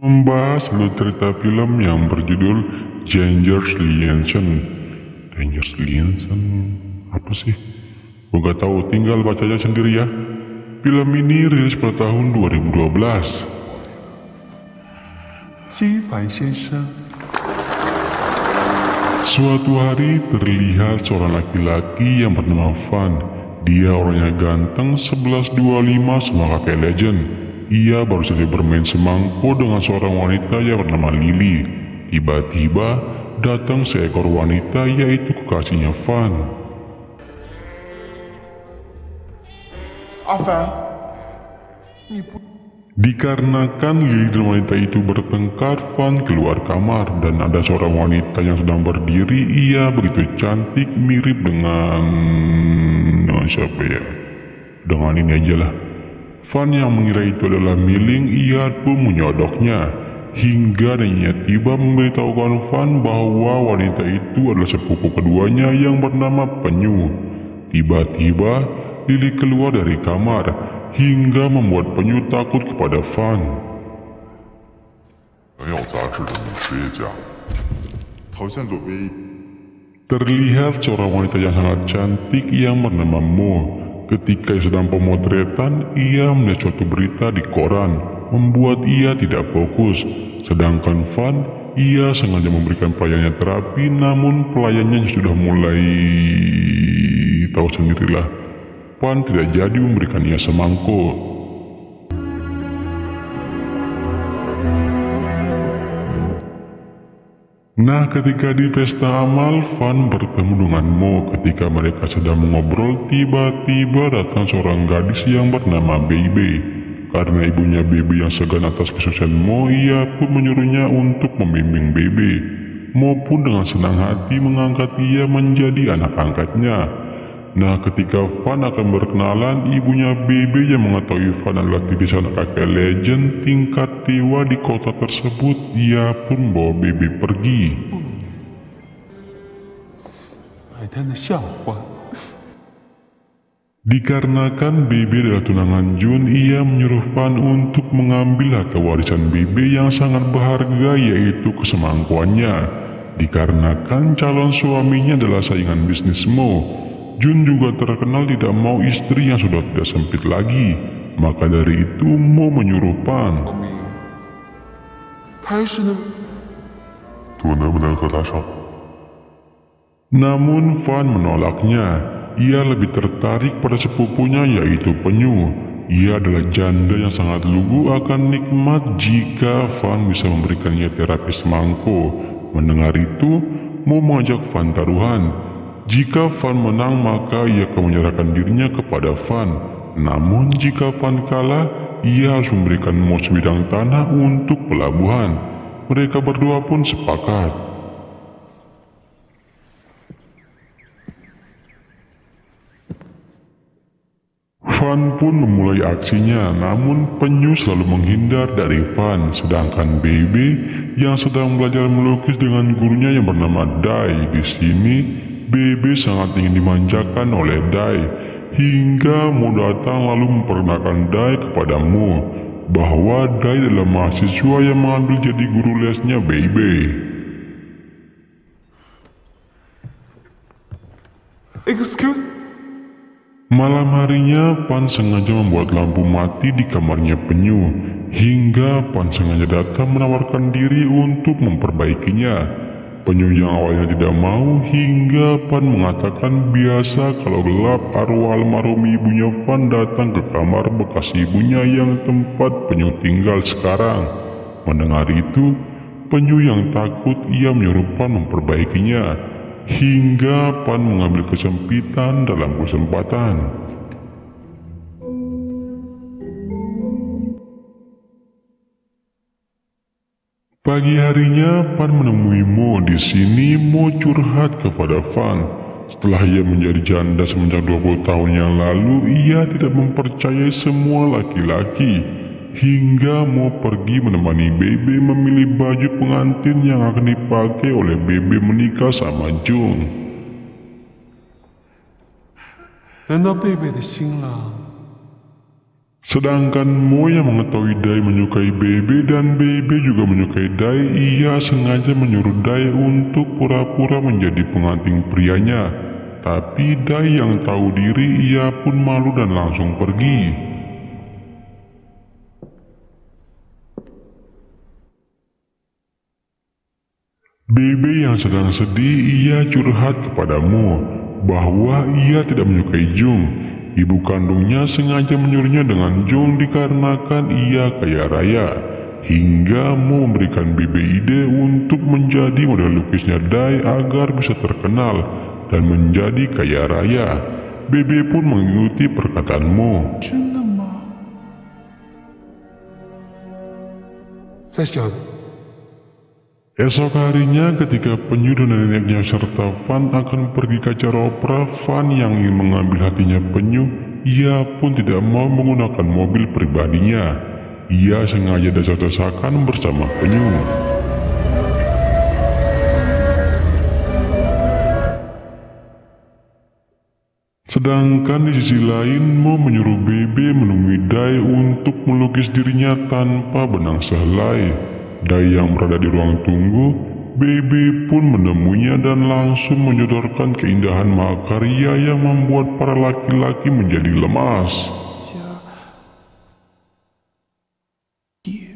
Membahas alur cerita film yang berjudul Dangerous Liaison. Dangerous Liaison apa sih? Gue gak tahu, tinggal baca aja sendiri ya. Film ini rilis pada tahun 2012. 伊凡先生， Suatu hari terlihat seorang laki-laki yang bernama Van. Dia orangnya ganteng 1125 sama kakek legend. Ia baru saja bermain semangko dengan seorang wanita yang bernama Lily. Tiba-tiba datang seekor wanita yaitu kekasihnya Van. 阿凡，你不 Dikarenakan Lily dan wanita itu bertengkar, Van keluar kamar dan ada seorang wanita yang sedang berdiri. Ia begitu cantik, mirip dengan siapa ya? Dengan ini aja lah. Van yang mengira itu adalah Miling, ia pun menyodoknya. Hingga adanya tiba memberitahukan Van bahwa wanita itu adalah sepupu keduanya yang bernama Penyu. Tiba-tiba Lily keluar dari kamar hingga membuat Penyu takut kepada Van. 很有杂志的女实业家，头向左边一。 Terlihat seorang wanita yang sangat cantik yang bernama Mo. Ketika sedang pemotretan, ia melihat suatu berita di koran, membuat ia tidak fokus. Sedangkan Van, ia sengaja memberikan pelayannya terapi, namun pelayannya sudah mulai tahu sendirilah. Van tidak jadi memberikan ia semangko. Nah, ketika di pesta amal, Van bertemu dengan Mo. Ketika mereka sedang mengobrol, tiba-tiba datang seorang gadis yang bernama Baby. Karena ibunya Baby yang segan atas kesuksesan Mo, ia pun menyuruhnya untuk membimbing Baby. Mo pun dengan senang hati mengangkat ia menjadi anak angkatnya. Nah, ketika Van akan berkenalan, ibunya Baby yang mengetahui Van adalah titisan kakek legend tingkat dewa di kota tersebut, ia pun bawa Baby pergi. 海滩的笑话， Dikarenakan Baby adalah tunangan Jun, ia menyuruh Van untuk mengambil harta warisan Baby yang sangat berharga, yaitu kesemangkuannya. Dikarenakan calon suaminya adalah saingan bisnis Mo, Jun juga terkenal tidak mau istri yang sudah tidak sempit lagi. Maka dari itu Mo menyuruh Van. 光明，他是那，我能不能和他上？ Namun Van menolaknya. Ia lebih tertarik pada sepupunya yaitu Penyu. Ia adalah janda yang sangat lugu, akan nikmat jika Van bisa memberikannya terapi semangko. Mendengar itu, Mo mengajak Van taruhan. Jika Van menang maka ia akan menyerahkan dirinya kepada Van. Namun jika Van kalah, ia harus memberikan Mo sebidang tanah untuk pelabuhan. Mereka berdua pun sepakat. Van pun memulai aksinya, namun Penyu selalu menghindar dari Van. Sedangkan Baby yang sedang belajar melukis dengan gurunya yang bernama Dai. Di sini, Baby sangat ingin dimanjakan oleh Dai. Hingga Mo datang lalu memperkenalkan Dai kepada Mo bahwa Dai adalah mahasiswa yang mengambil jadi guru lesnya Baby. excuse， Malam harinya, Pan sengaja membuat lampu mati di kamarnya Penyu. Hingga Pan sengaja datang menawarkan diri untuk memperbaikinya. Penyu yang awalnya tidak mau, hingga Pan mengatakan biasa kalau gelap arwah almarhum ibunya Van datang ke kamar bekas ibunya yang tempat Penyu tinggal sekarang. Mendengar itu, Penyu yang takut ia menyuruh Pan memperbaikinya. Hingga Pan mengambil kesempitan dalam kesempatan. Pagi harinya, Pan menemui Mo. Di sini Mo curhat kepada Van. Setelah ia menjadi janda semenjak 20 tahun yang lalu, ia tidak mempercayai semua laki-laki. Hingga Mo pergi menemani Baby memilih baju pengantin yang akan dipakai oleh Baby menikah sama Jung. 难道贝贝的新郎 Sedangkan Mo yang mengetahui Dai menyukai Bebe dan Bebe juga menyukai Dai, ia sengaja menyuruh Dai untuk pura-pura menjadi pengantin prianya. Tapi Dai yang tahu diri, ia pun malu dan langsung pergi. Bebe yang sedang sedih, ia curhat kepada Mo bahwa ia tidak menyukai Jung. Ibu kandungnya sengaja menyuruhnya dengan Jung dikarenakan ia kaya raya. Hingga Mo memberikan Bebe ide untuk menjadi model lukisnya Dai agar bisa terkenal dan menjadi kaya raya. Bebe pun mengikuti perkataan Mo. 真的吗？在想 Esok harinya ketika Penyu dan neneknya serta Van akan pergi ke acara opera, Van yang ingin mengambil hatinya Penyu, ia pun tidak mau menggunakan mobil pribadinya. Ia sengaja desak-desakan bersama Penyu. Sedangkan di sisi lain, Mo menyuruh Bebe menemui Dai untuk melukis dirinya tanpa benang sehelai. Dai yang berada di ruang tunggu, Bebe pun menemuinya dan langsung menyodorkan keindahan mahakarya yang membuat para laki-laki menjadi lemas. 家也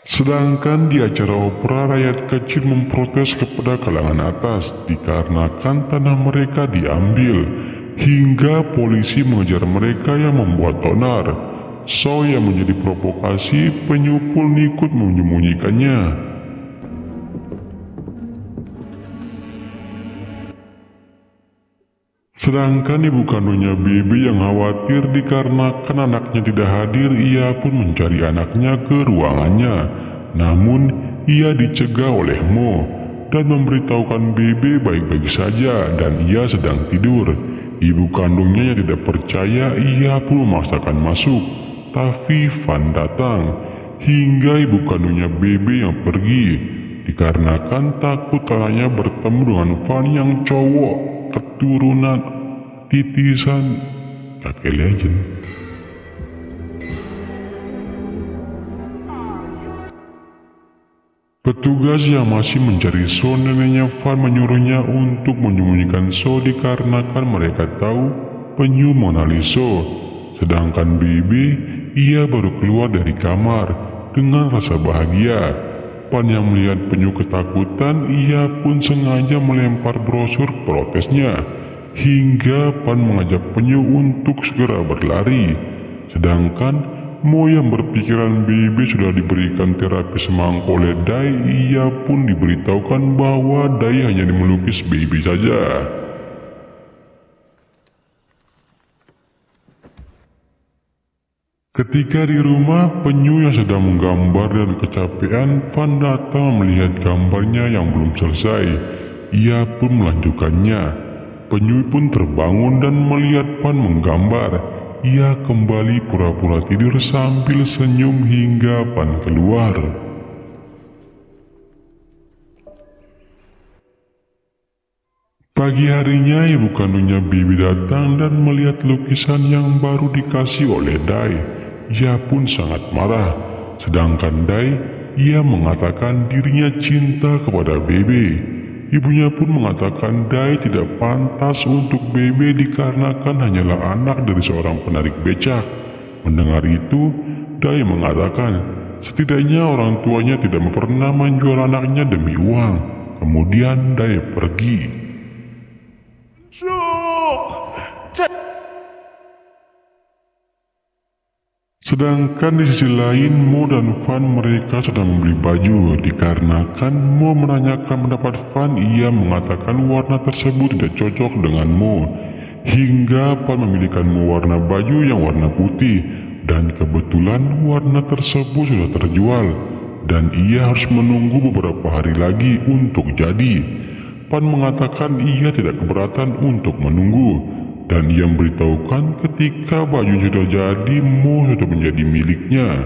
Sedangkan di acara opera, rakyat kecil memprotes kepada kalangan atas dikarenakan tanah mereka diambil, hingga polisi mengejar mereka yang membuat onar. So yang menjadi provokasi, Penyu pun ikut menyembunyikannya. Sedangkan ibu kandungnya Bebe yang khawatir dikarenakan anaknya tidak hadir, ia pun mencari anaknya ke ruangannya. Namun, ia dicegah oleh Mo dan memberitahukan Bebe baik-baik saja dan ia sedang tidur. Ibu kandungnya yang tidak percaya, ia pun memaksakan masuk. Tapi Van datang, hingga ibu kandungnya Bebe yang pergi, dikarenakan takut anaknya bertemu dengan Van yang cowok keturunan titisan kakek legend. Petugas yang masih mencari So, neneknya Van menyuruhnya untuk menyembunyikan So dikarenakan mereka tahu Penyu mengenali So. Sedangkan Bebe, ia baru keluar dari kamar dengan rasa bahagia. Pan yang melihat Penyu ketakutan, ia pun sengaja melempar brosur protesnya, hingga Pan mengajak Penyu untuk segera berlari. Sedangkan Mo yang berpikiran Bebe sudah diberikan terapi semangkuk oleh Dai, ia pun diberitahukan bahwa Dai hanya melukis Bebe saja. Ketika di rumah, Penyu yang sedang menggambar dan kecapean, Van datang melihat gambarnya yang belum selesai. Ia pun melanjutkannya. Penyu pun terbangun dan melihat Van menggambar. Ia kembali pura-pura tidur sambil senyum hingga Van keluar. Pagi harinya, ibu kandungnya Bibi datang dan melihat lukisan yang baru dikasih oleh Dai. Ia pun sangat marah. Sedangkan Dai, ia mengatakan dirinya cinta kepada Bebe. Ibunya pun mengatakan Dai tidak pantas untuk Bebe dikarenakan hanyalah anak dari seorang penarik becak. Mendengar itu, Dai mengatakan setidaknya orang tuanya tidak pernah menjual anaknya demi uang. Kemudian Dai pergi. Sedangkan di sisi lain, Mo dan Van mereka sedang membeli baju. Dikarenakan Mo menanyakan pendapat Van, ia mengatakan warna tersebut tidak cocok dengan Mo. Hingga Van memilihkan Mo warna baju yang warna putih. Dan kebetulan warna tersebut sudah terjual. Dan ia harus menunggu beberapa hari lagi untuk jadi. Van mengatakan ia tidak keberatan untuk menunggu. Dan ia memberitahukan ketika baju sudah jadi, Mo sudah menjadi miliknya.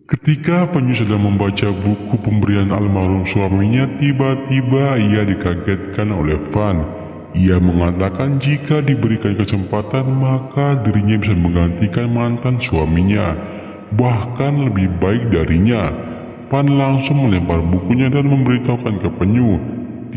Ketika Penyu sedang membaca buku pemberian almarhum suaminya, tiba-tiba ia dikagetkan oleh Van. Ia mengatakan jika diberikan kesempatan maka dirinya bisa menggantikan mantan suaminya, bahkan lebih baik darinya. Van langsung melempar bukunya dan memberitahukan ke Penyu